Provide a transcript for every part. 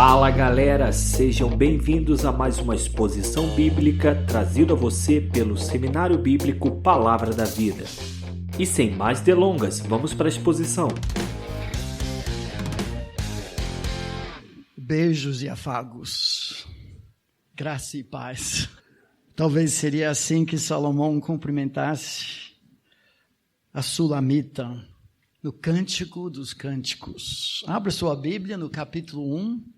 Fala galera, sejam bem-vindos a mais uma exposição bíblica trazida a você pelo Seminário Bíblico Palavra da Vida. E sem mais delongas, vamos para a exposição. Beijos e afagos, graça e paz. Talvez seria assim que Salomão cumprimentasse a Sulamita no Cântico dos Cânticos. Abra sua Bíblia no capítulo 1.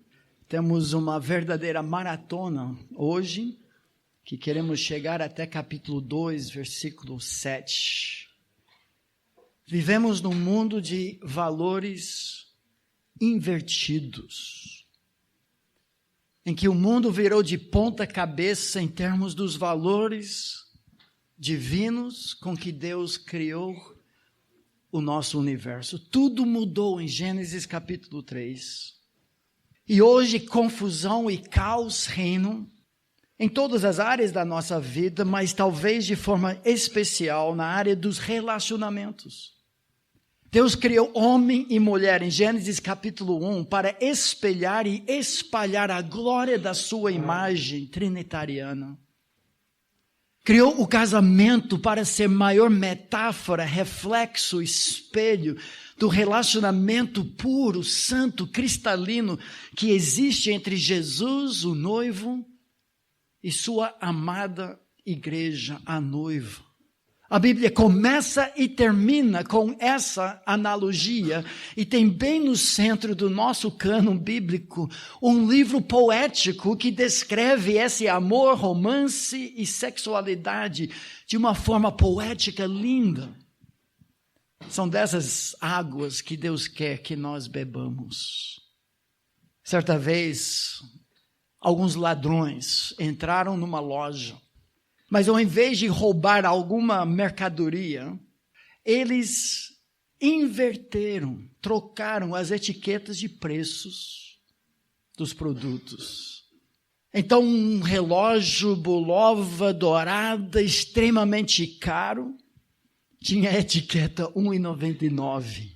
Temos uma verdadeira maratona hoje, que queremos chegar até capítulo 2, versículo 7. Vivemos num mundo de valores invertidos, em que o mundo virou de ponta cabeça em termos dos valores divinos com que Deus criou o nosso universo. Tudo mudou em Gênesis capítulo 3. E hoje confusão e caos reinam em todas as áreas da nossa vida, mas talvez de forma especial na área dos relacionamentos. Deus criou homem e mulher em Gênesis capítulo 1 para espelhar e espalhar a glória da sua imagem trinitariana. Criou o casamento para ser maior metáfora, reflexo, espelho do relacionamento puro, santo, cristalino que existe entre Jesus, o noivo, e sua amada igreja, a noiva. A Bíblia começa e termina com essa analogia e tem bem no centro do nosso cânon bíblico um livro poético que descreve esse amor, romance e sexualidade de uma forma poética linda. São dessas águas que Deus quer que nós bebamos. Certa vez, alguns ladrões entraram numa loja. Mas ao invés de roubar alguma mercadoria, eles inverteram, trocaram as etiquetas de preços dos produtos. Então um relógio Bulova dourada, extremamente caro, tinha a etiqueta R$ 1,99.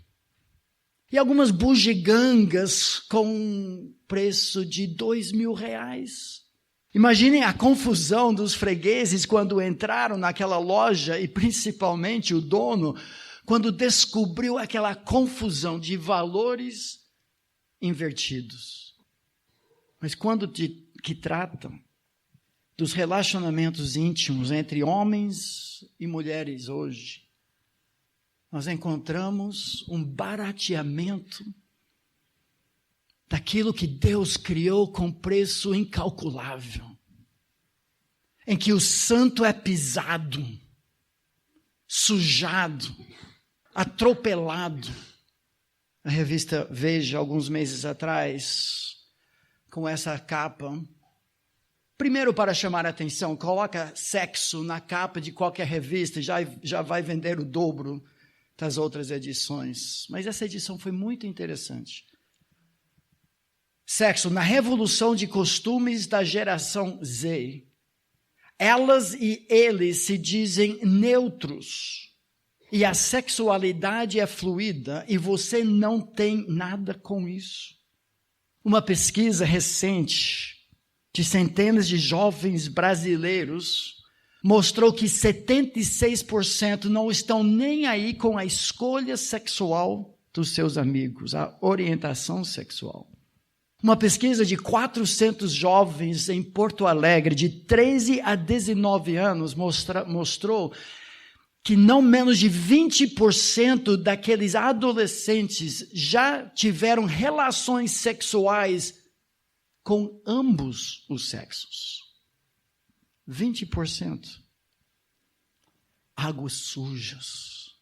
E algumas bugigangas com preço de R$ 2.000. Imaginem a confusão dos fregueses quando entraram naquela loja e principalmente o dono, quando descobriu aquela confusão de valores invertidos. Mas quando que tratam dos relacionamentos íntimos entre homens e mulheres hoje, nós encontramos um barateamento daquilo que Deus criou com preço incalculável, em que o santo é pisado, sujado, atropelado. A revista Veja, alguns meses atrás, com essa capa, primeiro para chamar a atenção, coloca sexo na capa de qualquer revista, já vai vender o dobro das outras edições. Mas essa edição foi muito interessante. Sexo, na revolução de costumes da geração Z, elas e eles se dizem neutros, e a sexualidade é fluida, e você não tem nada com isso. Uma pesquisa recente de centenas de jovens brasileiros mostrou que 76% não estão nem aí com a escolha sexual dos seus amigos, a orientação sexual. Uma pesquisa de 400 jovens em Porto Alegre, de 13 a 19 anos, mostrou que não menos de 20% daqueles adolescentes já tiveram relações sexuais com ambos os sexos. 20%. Águas sujas,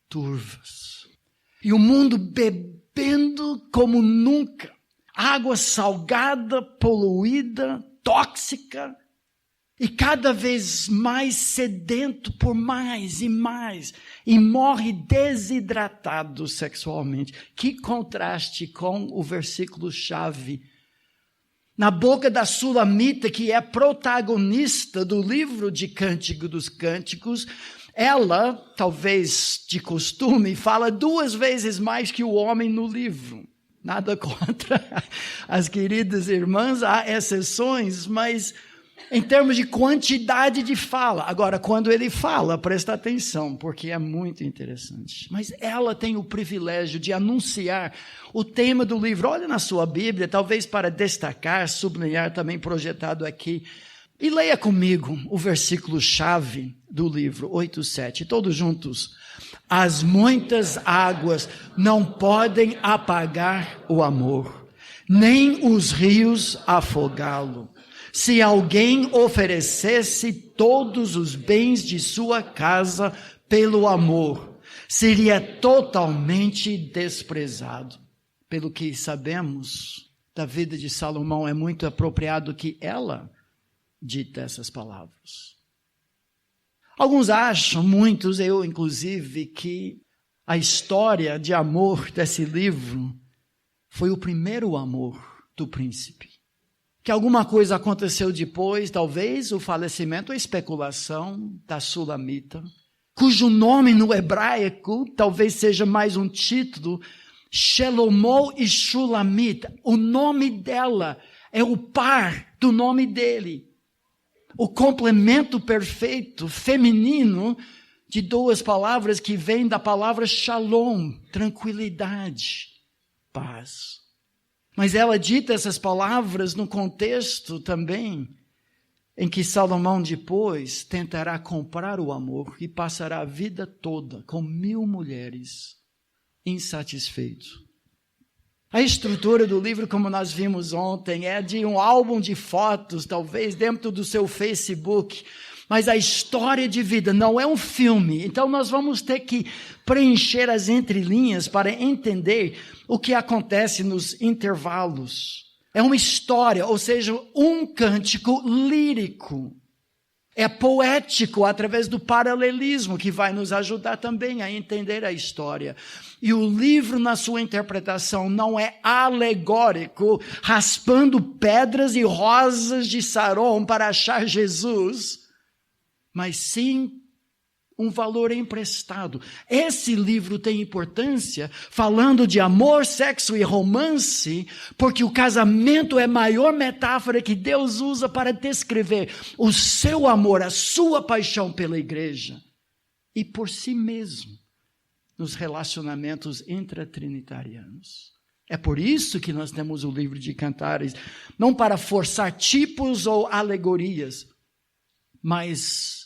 turvas. E o mundo bebendo como nunca. Água salgada, poluída, tóxica, e cada vez mais sedento por mais, e morre desidratado sexualmente. Que contraste com o versículo-chave. Na boca da Sulamita, que é protagonista do livro de Cântico dos Cânticos, ela, talvez de costume, fala 2 vezes mais que o homem no livro. Nada contra as queridas irmãs, há exceções, mas em termos de quantidade de fala. Agora, quando ele fala, presta atenção, porque é muito interessante. Mas ela tem o privilégio de anunciar o tema do livro. Olha na sua Bíblia, talvez para destacar, sublinhar, também projetado aqui. E leia comigo o versículo-chave do livro, 8:7, todos juntos. As muitas águas não podem apagar o amor, nem os rios afogá-lo. Se alguém oferecesse todos os bens de sua casa pelo amor, seria totalmente desprezado. Pelo que sabemos da vida de Salomão, é muito apropriado que ela dita essas palavras. Alguns acham, muitos, eu inclusive, que a história de amor desse livro foi o primeiro amor do príncipe. Que alguma coisa aconteceu depois, talvez o falecimento, a especulação da Sulamita, cujo nome no hebraico talvez seja mais um título, Shelomo e Shulamit. O nome dela é o par do nome dele. O complemento perfeito, feminino, de duas palavras que vêm da palavra shalom, tranquilidade, paz. Mas ela dita essas palavras no contexto também em que Salomão depois tentará comprar o amor e passará a vida toda com 1000 mulheres, insatisfeito. A estrutura do livro, como nós vimos ontem, é de um álbum de fotos, talvez dentro do seu Facebook, mas a história de vida não é um filme. Então nós vamos ter que preencher as entrelinhas para entender o que acontece nos intervalos. É uma história, ou seja, um cântico lírico. É poético através do paralelismo que vai nos ajudar também a entender a história. E o livro, na sua interpretação, não é alegórico, raspando pedras e rosas de Saron para achar Jesus, mas sim um valor emprestado. Esse livro tem importância falando de amor, sexo e romance, porque o casamento é a maior metáfora que Deus usa para descrever o seu amor, a sua paixão pela igreja e por si mesmo nos relacionamentos intratrinitarianos. É por isso que nós temos o livro de Cantares, não para forçar tipos ou alegorias, mas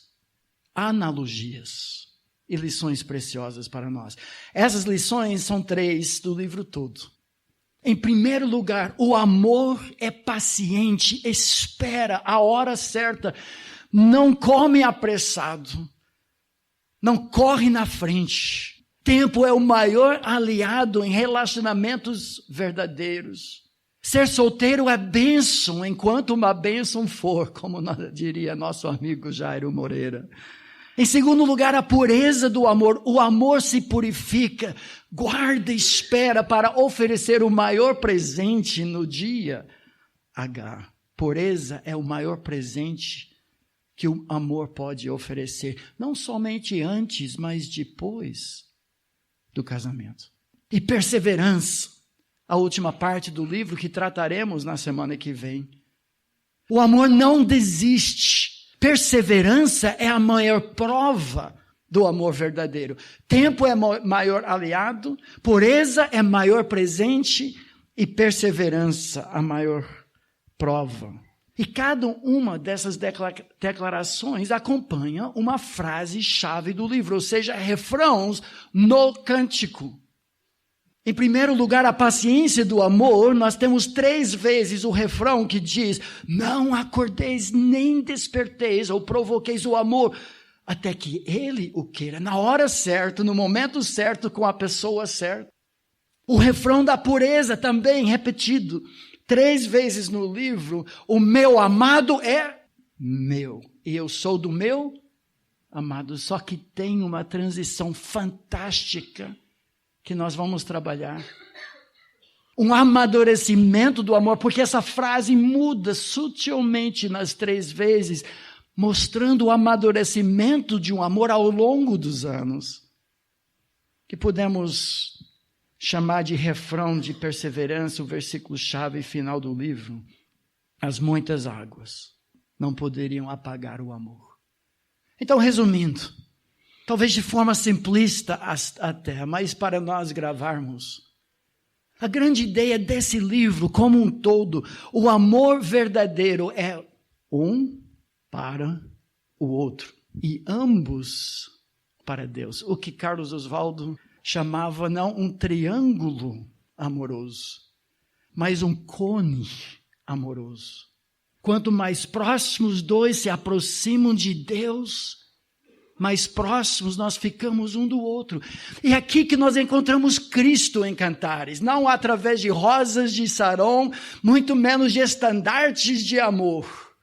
analogias e lições preciosas para nós. Essas lições são 3 do livro todo. Em primeiro lugar, o amor é paciente, espera a hora certa, não come apressado, não corre na frente. Tempo é o maior aliado em relacionamentos verdadeiros. Ser solteiro é bênção, enquanto uma bênção for, como diria nosso amigo Jairo Moreira. Em segundo lugar, a pureza do amor. O amor se purifica, guarda e espera para oferecer o maior presente no dia H. Pureza é o maior presente que o amor pode oferecer, não somente antes, mas depois do casamento. E perseverança, a última parte do livro que trataremos na semana que vem. O amor não desiste. Perseverança é a maior prova do amor verdadeiro. Tempo é maior aliado, pureza é maior presente e perseverança a maior prova. E cada uma dessas declarações acompanha uma frase-chave do livro, ou seja, refrãos no cântico. Em primeiro lugar, a paciência do amor, nós temos 3 vezes o refrão que diz: não acordeis nem desperteis ou provoqueis o amor, até que ele o queira, na hora certa, no momento certo, com a pessoa certa. O refrão da pureza também repetido 3 vezes no livro: o meu amado é meu, e eu sou do meu amado. Só que tem uma transição fantástica que nós vamos trabalhar. Um amadurecimento do amor, porque essa frase muda sutilmente nas 3 vezes, mostrando o amadurecimento de um amor ao longo dos anos, que podemos chamar de refrão de perseverança o versículo-chave final do livro. As muitas águas não poderiam apagar o amor. Então, resumindo, talvez de forma simplista até, mas para nós gravarmos, a grande ideia desse livro como um todo, o amor verdadeiro é um para o outro e ambos para Deus. O que Carlos Oswaldo chamava não um triângulo amoroso, mas um cone amoroso. Quanto mais próximos dois se aproximam de Deus, mais próximos nós ficamos um do outro. E é aqui que nós encontramos Cristo em Cantares, não através de rosas de Saron, muito menos de estandartes de amor.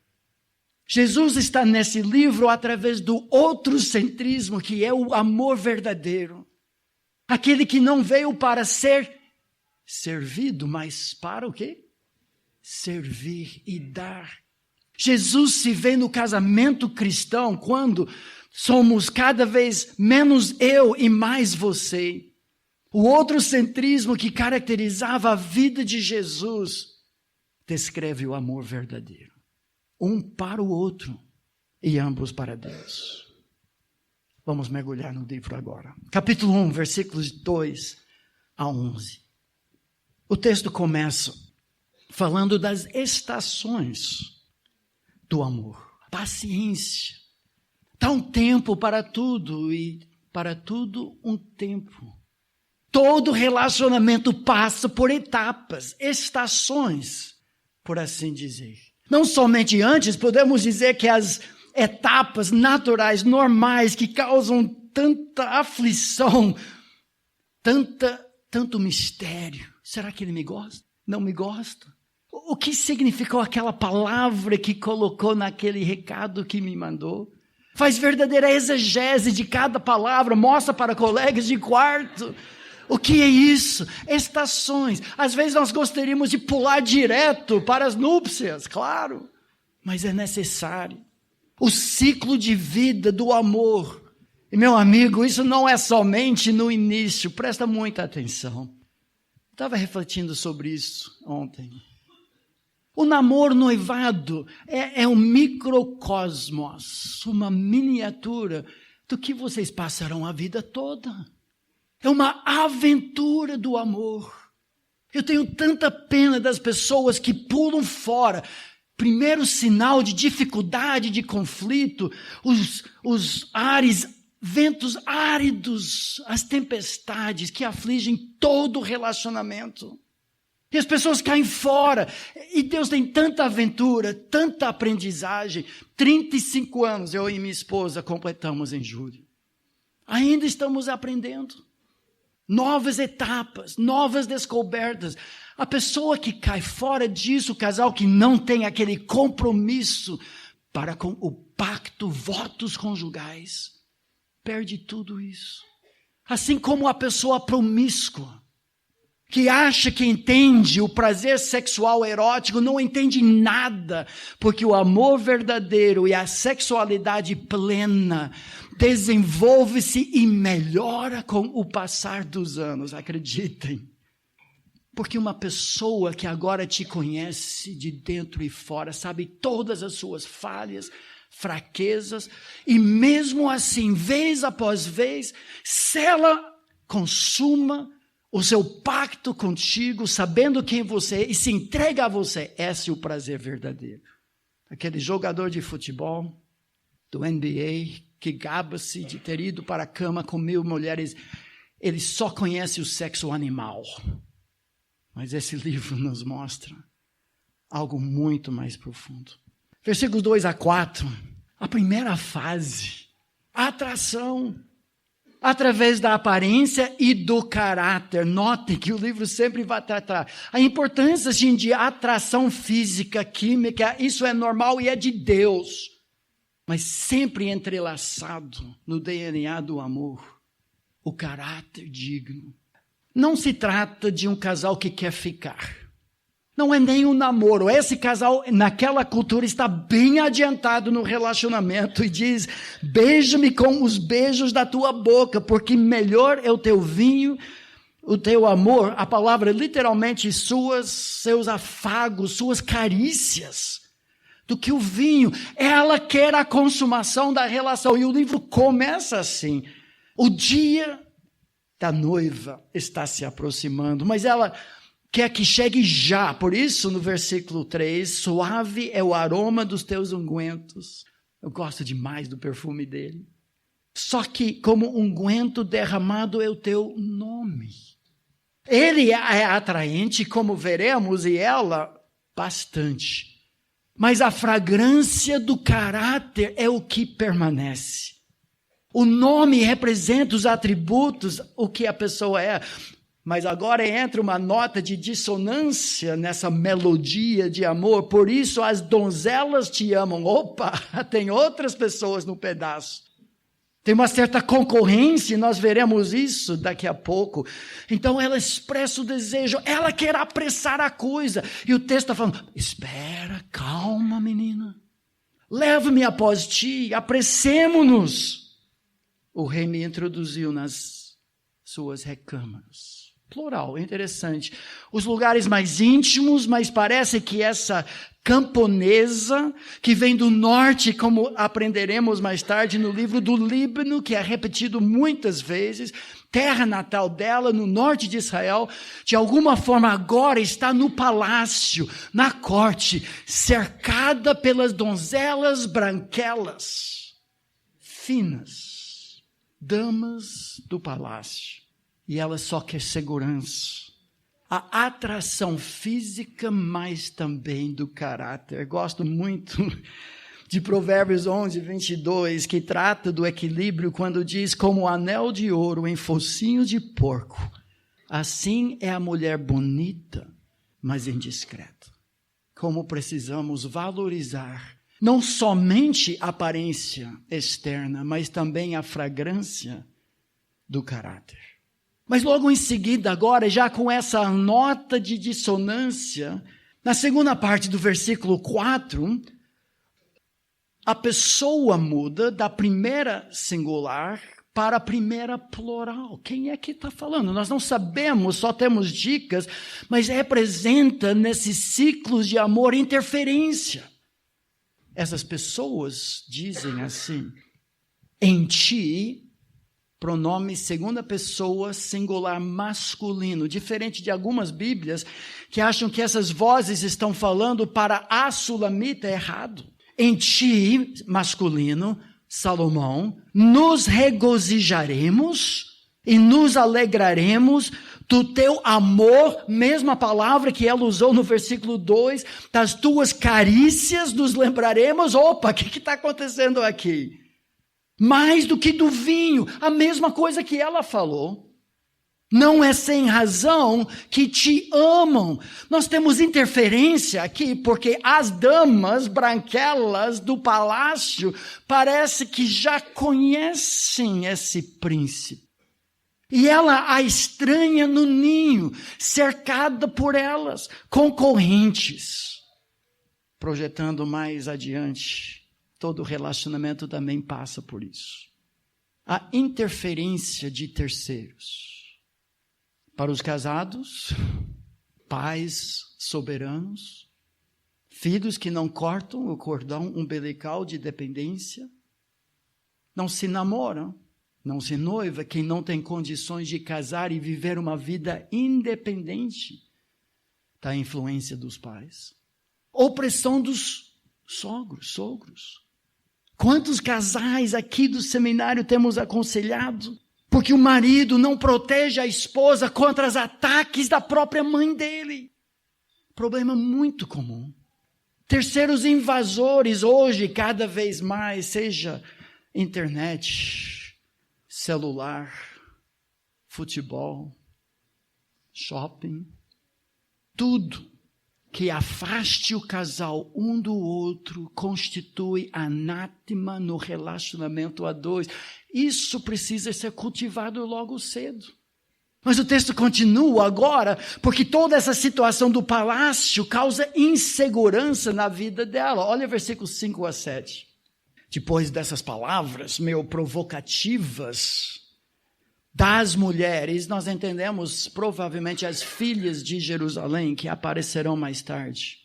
Jesus está nesse livro através do outrocentrismo, que é o amor verdadeiro. Aquele que não veio para ser servido, mas para o quê? Servir e dar. Jesus se vê no casamento cristão quando somos cada vez menos eu e mais você. O outrocentrismo que caracterizava a vida de Jesus descreve o amor verdadeiro. Um para o outro e ambos para Deus. Vamos mergulhar no livro agora. Capítulo 1, versículos 2 a 11. O texto começa falando das estações do amor. Paciência. Dá um tempo para tudo e para tudo um tempo. Todo relacionamento passa por etapas, estações, por assim dizer. Não somente antes, podemos dizer que as etapas naturais, normais, que causam tanta aflição, tanto mistério. Será que ele me gosta? Não me gosta? O que significou aquela palavra que colocou naquele recado que me mandou? Faz verdadeira exegese de cada palavra, mostra para colegas de quarto. O que é isso? Estações. Às vezes nós gostaríamos de pular direto para as núpcias, claro, mas é necessário. O ciclo de vida do amor. E meu amigo, isso não é somente no início, presta muita atenção. Estava refletindo sobre isso ontem. O namoro noivado é um microcosmos, uma miniatura do que vocês passarão a vida toda. É uma aventura do amor. Eu tenho tanta pena das pessoas que pulam fora. Primeiro sinal de dificuldade, de conflito, os ventos áridos, as tempestades que afligem todo o relacionamento. E as pessoas caem fora. E Deus tem tanta aventura, tanta aprendizagem. 35 anos eu e minha esposa completamos em julho. Ainda estamos aprendendo. Novas etapas, novas descobertas. A pessoa que cai fora disso, o casal que não tem aquele compromisso para com o pacto, votos conjugais, perde tudo isso. Assim como a pessoa promíscua, que acha que entende o prazer sexual erótico, não entende nada, porque o amor verdadeiro e a sexualidade plena desenvolve-se e melhora com o passar dos anos, acreditem. Porque uma pessoa que agora te conhece de dentro e fora, sabe todas as suas falhas, fraquezas, e mesmo assim, vez após vez, se ela consuma o seu pacto contigo, sabendo quem você é, e se entrega a você, esse é o prazer verdadeiro. Aquele jogador de futebol, do NBA, que gaba-se de ter ido para a cama com 1000 mulheres, ele só conhece o sexo animal. Mas esse livro nos mostra algo muito mais profundo. Versículos 2 a 4, a primeira fase, a atração, através da aparência e do caráter. Notem que o livro sempre vai tratar a importância assim, de atração física, química, isso é normal e é de Deus. Mas sempre entrelaçado no DNA do amor, o caráter digno. Não se trata de um casal que quer ficar. Não é nem um namoro. Esse casal, naquela cultura, está bem adiantado no relacionamento e diz, beija-me com os beijos da tua boca, porque melhor é o teu vinho o teu amor, a palavra literalmente seus afagos, suas carícias, do que o vinho. Ela quer a consumação da relação. E o livro começa assim. O dia da noiva está se aproximando, mas ela quer que chegue já. Por isso, no versículo 3, suave é o aroma dos teus ungüentos. Eu gosto demais do perfume dele. Só que como unguento derramado é o teu nome. Ele é atraente, como veremos, e ela bastante. Mas a fragrância do caráter é o que permanece. O nome representa os atributos, o que a pessoa é. Mas agora entra uma nota de dissonância nessa melodia de amor. Por isso as donzelas te amam. Opa, tem outras pessoas no pedaço. Tem uma certa concorrência, e nós veremos isso daqui a pouco. Então ela expressa o desejo, ela quer apressar a coisa. E o texto está falando, espera, calma menina. Leva-me após ti, apressemo-nos. O rei me introduziu nas suas recâmaras. Plural, interessante. Os lugares mais íntimos, mas parece que essa camponesa, que vem do norte, como aprenderemos mais tarde no livro do Líbano, que é repetido muitas vezes, terra natal dela, no norte de Israel, de alguma forma agora está no palácio, na corte, cercada pelas donzelas branquelas, finas, damas do palácio. E ela só quer segurança. A atração física, mas também do caráter. Gosto muito de Provérbios 11, 22, que trata do equilíbrio quando diz, como o anel de ouro em focinhos de porco, assim é a mulher bonita, mas indiscreta. Como precisamos valorizar não somente a aparência externa, mas também a fragrância do caráter. Mas logo em seguida, agora, já com essa nota de dissonância, na segunda parte do versículo 4, a pessoa muda da primeira singular para a primeira plural. Quem é que está falando? Nós não sabemos, só temos dicas, mas representa nesses ciclos de amor interferência. Essas pessoas dizem assim, em ti, pronome segunda pessoa singular masculino, diferente de algumas Bíblias que acham que essas vozes estão falando para a sulamita, é errado. Em ti, masculino, Salomão, nos regozijaremos e nos alegraremos do teu amor, mesma palavra que ela usou no versículo 2, das tuas carícias nos lembraremos. Opa, o que está acontecendo aqui? Mais do que do vinho, a mesma coisa que ela falou. Não é sem razão que te amam. Nós temos interferência aqui, porque as damas branquelas do palácio parece que já conhecem esse príncipe. E ela a estranha no ninho, cercada por elas, concorrentes. Projetando mais adiante, todo relacionamento também passa por isso. A interferência de terceiros. Para os casados, pais soberanos, filhos que não cortam o cordão umbilical de dependência, não se namoram, não se noiva, quem não tem condições de casar e viver uma vida independente da influência dos pais. Opressão dos sogros. Quantos casais aqui do seminário temos aconselhado? Porque o marido não protege a esposa contra os ataques da própria mãe dele. Problema muito comum. Terceiros invasores hoje, cada vez mais, seja internet, celular, futebol, shopping, tudo que afaste o casal um do outro constitui anátema no relacionamento a dois. Isso precisa ser cultivado logo cedo. Mas o texto continua agora, porque toda essa situação do palácio causa insegurança na vida dela. Olha versículos 5 a 7. Depois dessas palavras meio provocativas, das mulheres, nós entendemos provavelmente as filhas de Jerusalém que aparecerão mais tarde.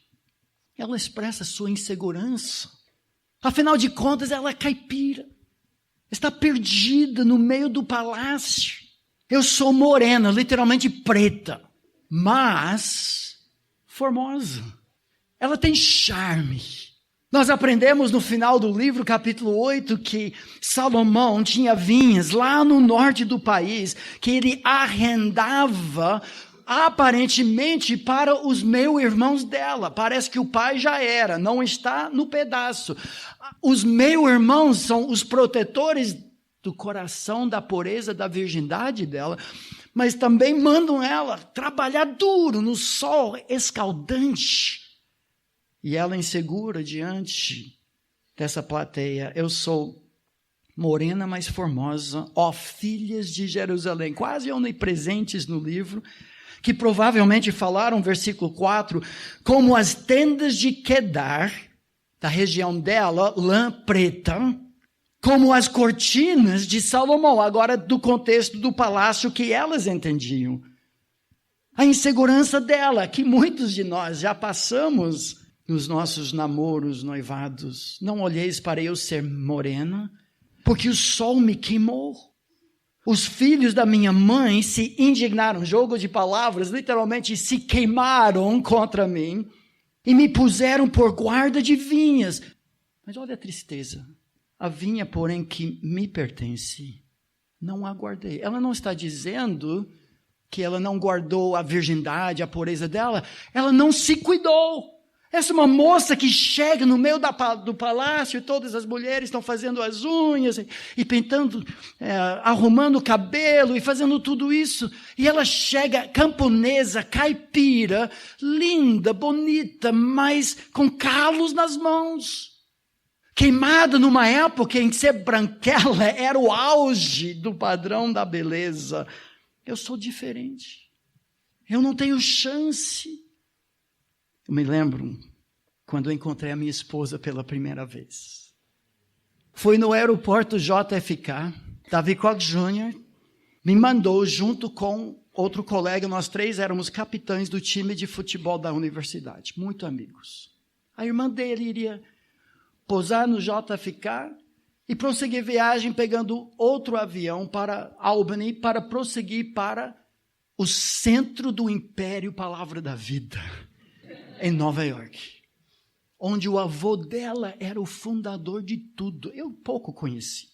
Ela expressa sua insegurança. Afinal de contas, ela é caipira. Está perdida no meio do palácio. Eu sou morena, literalmente preta, mas formosa. Ela tem charme. Nós aprendemos no final do livro, capítulo 8, que Salomão tinha vinhas lá no norte do país, que ele arrendava aparentemente para os meio-irmãos dela. Parece que o pai já era, não está no pedaço. Os meio-irmãos são os protetores do coração, da pureza, da virgindade dela, mas também mandam ela trabalhar duro no sol escaldante. E ela insegura diante dessa plateia. Eu sou morena, mas formosa, ó filhas de Jerusalém, quase onipresentes no livro, que provavelmente falaram, versículo 4, como as tendas de Quedar, da região dela, lã preta, como as cortinas de Salomão, agora do contexto do palácio que elas entendiam. A insegurança dela, que muitos de nós já passamos nos nossos namoros, noivados. Não olheis para eu ser morena, porque o sol me queimou. Os filhos da minha mãe se indignaram, jogo de palavras, literalmente se queimaram contra mim e me puseram por guarda de vinhas. Mas olha a tristeza. A vinha, porém, que me pertence, não a guardei. Ela não está dizendo que ela não guardou a virgindade, a pureza dela. Ela não se cuidou. Essa é uma moça que chega no meio do palácio e todas as mulheres estão fazendo as unhas e pintando, arrumando o cabelo e fazendo tudo isso. E ela chega camponesa, caipira, linda, bonita, mas com calos nas mãos. Queimada numa época em que ser branquela era o auge do padrão da beleza. Eu sou diferente. Eu não tenho chance. Eu me lembro quando eu encontrei a minha esposa pela primeira vez. Foi no aeroporto JFK, Davi Koch Jr. me mandou junto com outro colega, nós três éramos capitães do time de futebol da universidade, muito amigos. A irmã dele iria pousar no JFK e prosseguir viagem pegando outro avião para Albany para prosseguir para o centro do Império Palavra da Vida, em Nova York, onde o avô dela era o fundador de tudo. Eu pouco conheci.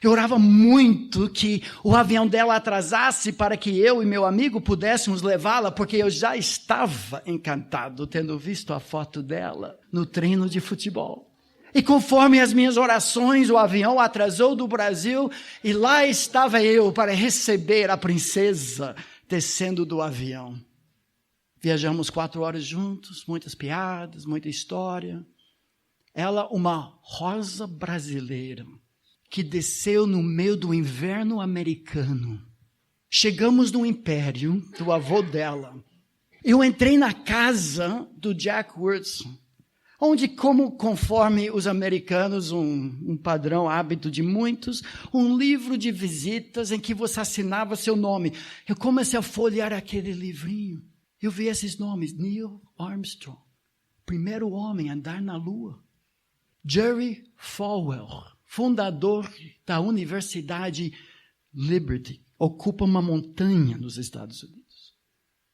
Eu orava muito que o avião dela atrasasse para que eu e meu amigo pudéssemos levá-la, porque eu já estava encantado tendo visto a foto dela no treino de futebol. E conforme as minhas orações, o avião atrasou do Brasil e lá estava eu para receber a princesa descendo do avião. Viajamos 4 horas juntos, muitas piadas, muita história. Ela, uma rosa brasileira, que desceu no meio do inverno americano. Chegamos no império do avô dela. Eu entrei na casa do Jack Wurzel, onde, conforme os americanos, um padrão, hábito de muitos, um livro de visitas em que você assinava seu nome. Eu comecei a folhear aquele livrinho. Eu vi esses nomes: Neil Armstrong, primeiro homem a andar na Lua. Jerry Falwell, fundador da Universidade Liberty, ocupa uma montanha nos Estados Unidos.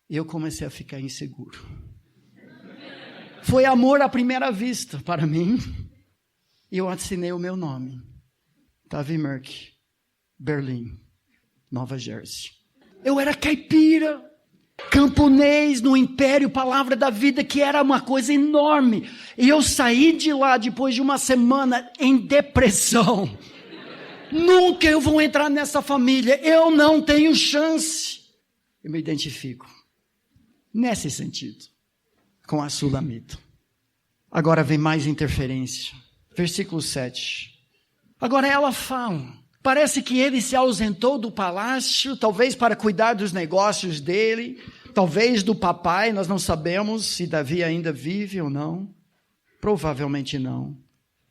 Eu comecei a ficar inseguro. Foi amor à primeira vista para mim. E eu assinei o meu nome. Davi Merck, Berlim, Nova Jersey. Eu era caipira, camponês no Império Palavra da Vida, que era uma coisa enorme. E eu saí de lá depois de uma semana em depressão. Nunca eu vou entrar nessa família. Eu não tenho chance. Eu me identifico nesse sentido com a Sulamita. Agora vem mais interferência. Versículo 7. Agora ela fala. Parece que ele se ausentou do palácio, talvez para cuidar dos negócios dele, talvez do papai, nós não sabemos se Davi ainda vive ou não. Provavelmente não.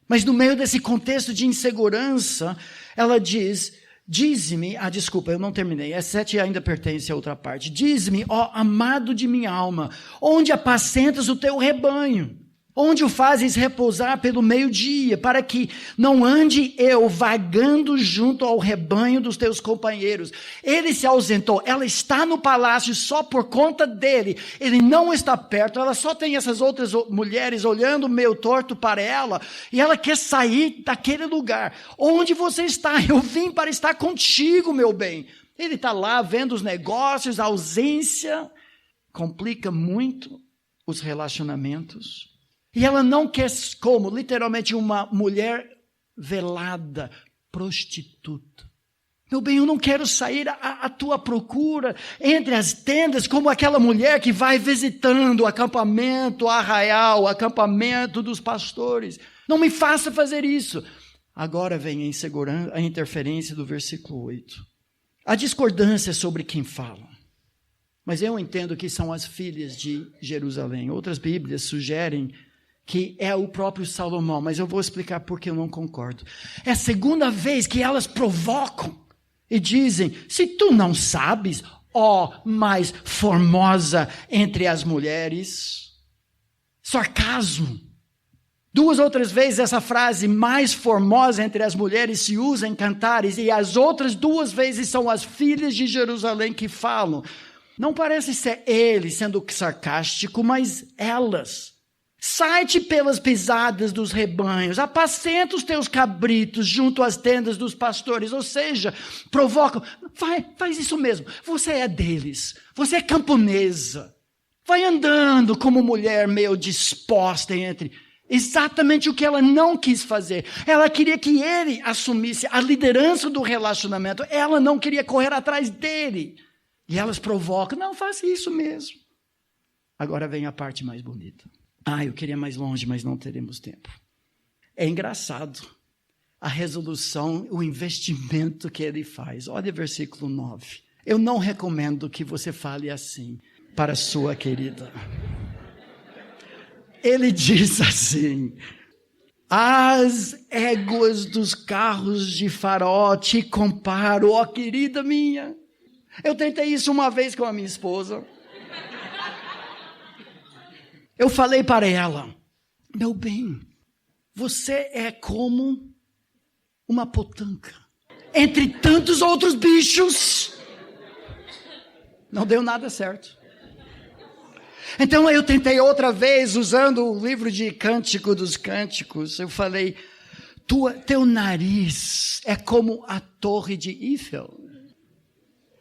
Mas no meio desse contexto de insegurança, ela diz: Dize-me, desculpa, eu não terminei, essa 7 ainda pertence a outra parte. Dize-me, ó amado de minha alma, onde apacentas o teu rebanho? Onde o fazes repousar pelo meio-dia, para que não ande eu vagando junto ao rebanho dos teus companheiros? Ele se ausentou, ela está no palácio só por conta dele, ele não está perto, ela só tem essas outras mulheres olhando meio torto para ela, e ela quer sair daquele lugar. Onde você está? Eu vim para estar contigo, meu bem. Ele está lá vendo os negócios, a ausência complica muito os relacionamentos. E ela não quer como, literalmente, uma mulher velada, prostituta. Meu bem, eu não quero sair à tua procura entre as tendas como aquela mulher que vai visitando o acampamento arraial, o acampamento dos pastores. Não me faça fazer isso. Agora vem a interferência do versículo 8. A discordância sobre quem fala. Mas eu entendo que são as filhas de Jerusalém. Outras Bíblias sugerem que é o próprio Salomão, mas eu vou explicar por que eu não concordo. É a segunda vez que elas provocam e dizem, se tu não sabes, ó mais formosa entre as mulheres. Sarcasmo. 2 outras vezes essa frase, mais formosa entre as mulheres, se usa em cantares, e as outras 2 vezes são as filhas de Jerusalém que falam. Não parece ser ele sendo sarcástico, mas elas. Sai-te pelas pisadas dos rebanhos, apacenta os teus cabritos junto às tendas dos pastores, ou seja, provocam, faz isso mesmo, você é deles, você é camponesa, vai andando como mulher meio disposta entre, exatamente o que ela não quis fazer, ela queria que ele assumisse a liderança do relacionamento, ela não queria correr atrás dele, e elas provocam, não, faça isso mesmo. Agora vem a parte mais bonita. Eu queria mais longe, mas não teremos tempo. É engraçado a resolução, o investimento que ele faz. Olha o versículo 9. Eu não recomendo que você fale assim para sua querida. Ele diz assim, as éguas dos carros de Faraó te comparo, ó querida minha. Eu tentei isso uma vez com a minha esposa. Eu falei para ela, meu bem, você é como uma potanca, entre tantos outros bichos. Não deu nada certo. Então eu tentei outra vez, usando o livro de Cântico dos Cânticos, eu falei, teu nariz é como a torre de Eiffel.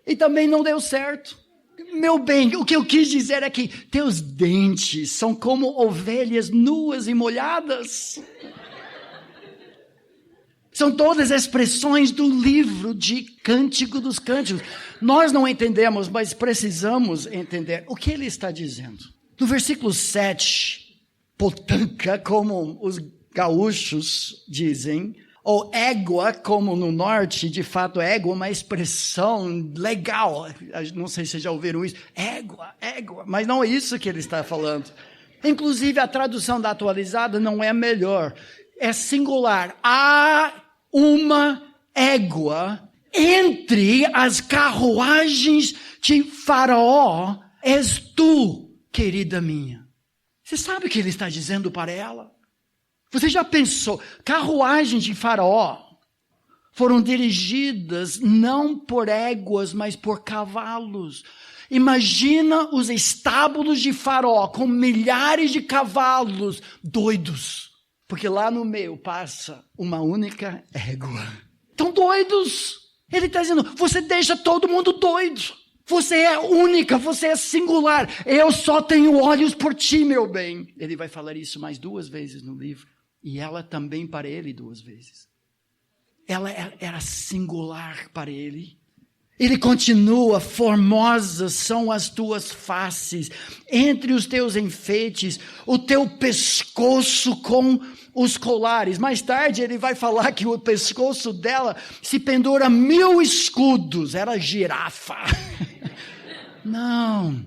E também não deu certo. Meu bem, o que eu quis dizer é que teus dentes são como ovelhas nuas e molhadas. São todas expressões do livro de Cântico dos Cânticos. Nós não entendemos, mas precisamos entender o que ele está dizendo. No versículo 7, potanca, como os gaúchos dizem, ou égua, como no norte, de fato, égua é uma expressão legal. Não sei se vocês já ouviram isso. Égua, mas não é isso que ele está falando. Inclusive, a tradução da atualizada não é a melhor. É singular. Há uma égua entre as carruagens de Faraó. És tu, querida minha. Você sabe o que ele está dizendo para ela? Você já pensou, carruagens de Faraó foram dirigidas não por éguas, mas por cavalos. Imagina os estábulos de Faraó com milhares de cavalos doidos, porque lá no meio passa uma única égua. Estão doidos. Ele está dizendo, você deixa todo mundo doido. Você é única, você é singular. Eu só tenho olhos por ti, meu bem. Ele vai falar isso mais 2 vezes no livro. E ela também para ele 2 vezes. Ela era singular para ele. Ele continua, formosas são as tuas faces, entre os teus enfeites, o teu pescoço com os colares. Mais tarde ele vai falar que o pescoço dela se pendura 1000 escudos, era girafa. Não.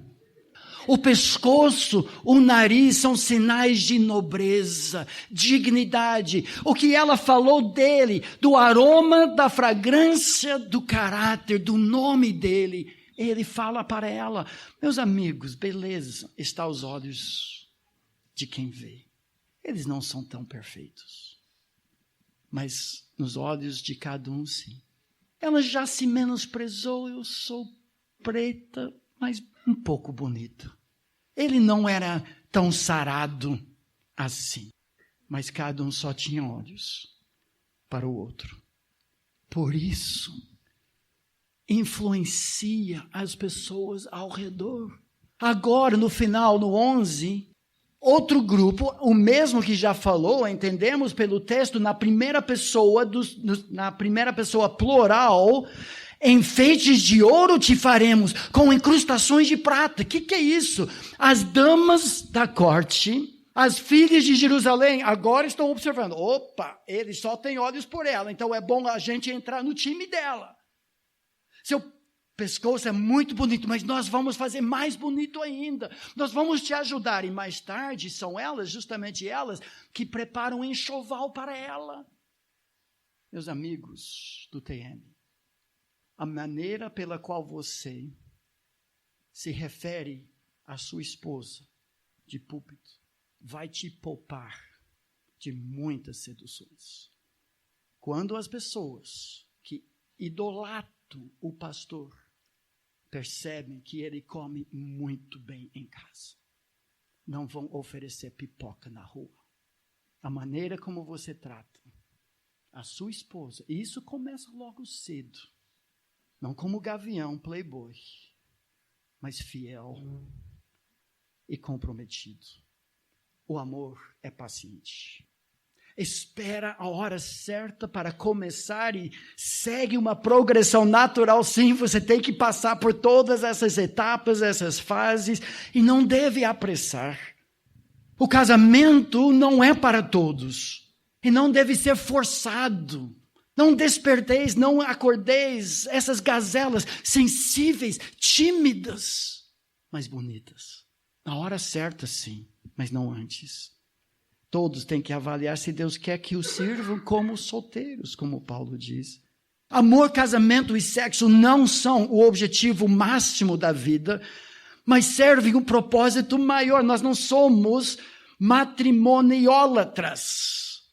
o pescoço, o nariz são sinais de nobreza, dignidade. O que ela falou dele, do aroma, da fragrância, do caráter, do nome dele, ele fala para ela. Meus amigos, beleza está aos olhos de quem vê. Eles não são tão perfeitos, mas nos olhos de cada um, sim. Ela já se menosprezou, eu sou preta, mas um pouco bonito. Ele não era tão sarado assim, mas cada um só tinha olhos para o outro. Por isso, influencia as pessoas ao redor. Agora, no final, no 11, outro grupo, o mesmo que já falou, entendemos pelo texto, na primeira pessoa plural, enfeites de ouro te faremos, com incrustações de prata. O que é isso? As damas da corte, as filhas de Jerusalém, agora estão observando. Opa, ele só tem olhos por ela, então é bom a gente entrar no time dela. Seu pescoço é muito bonito, mas nós vamos fazer mais bonito ainda. Nós vamos te ajudar. E mais tarde, são elas, justamente elas, que preparam enxoval para ela. Meus amigos do TM, a maneira pela qual você se refere à sua esposa de púlpito vai te poupar de muitas seduções. Quando as pessoas que idolatram o pastor percebem que ele come muito bem em casa, não vão oferecer pipoca na rua. A maneira como você trata a sua esposa, e isso começa logo cedo, não como gavião, playboy, mas fiel e comprometido. O amor é paciente. Espera a hora certa para começar e segue uma progressão natural. Sim, você tem que passar por todas essas etapas, essas fases, e não deve apressar. O casamento não é para todos e não deve ser forçado. Não desperteis, não acordeis essas gazelas sensíveis, tímidas, mas bonitas. Na hora certa, sim, mas não antes. Todos têm que avaliar se Deus quer que os sirvam como solteiros, como Paulo diz. Amor, casamento e sexo não são o objetivo máximo da vida, mas servem um propósito maior. Nós não somos matrimoniólatras.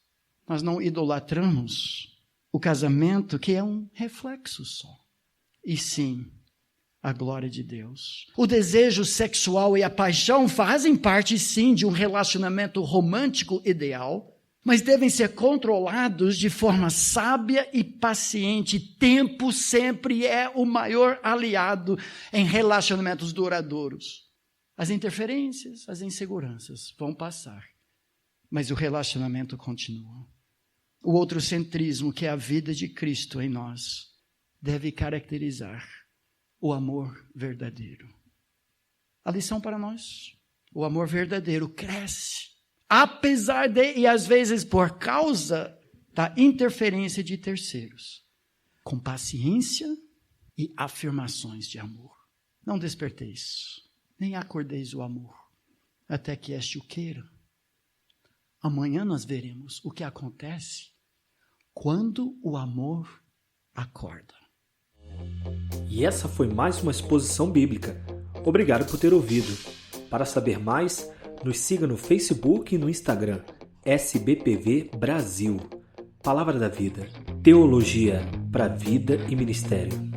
Nós não idolatramos o casamento, que é um reflexo só. E sim, a glória de Deus. O desejo sexual e a paixão fazem parte, sim, de um relacionamento romântico ideal, mas devem ser controlados de forma sábia e paciente. Tempo sempre é o maior aliado em relacionamentos duradouros. As interferências, as inseguranças vão passar, mas o relacionamento continua. O outrocentrismo, que é a vida de Cristo em nós, deve caracterizar o amor verdadeiro. A lição para nós: o amor verdadeiro cresce, apesar de, e às vezes por causa da interferência de terceiros, com paciência e afirmações de amor. Não desperteis, nem acordeis o amor, até que este o queira. Amanhã nós veremos o que acontece quando o amor acorda. E essa foi mais uma exposição bíblica. Obrigado por ter ouvido. Para saber mais, nos siga no Facebook e no Instagram, SBPV Brasil. Palavra da Vida, teologia para vida e ministério.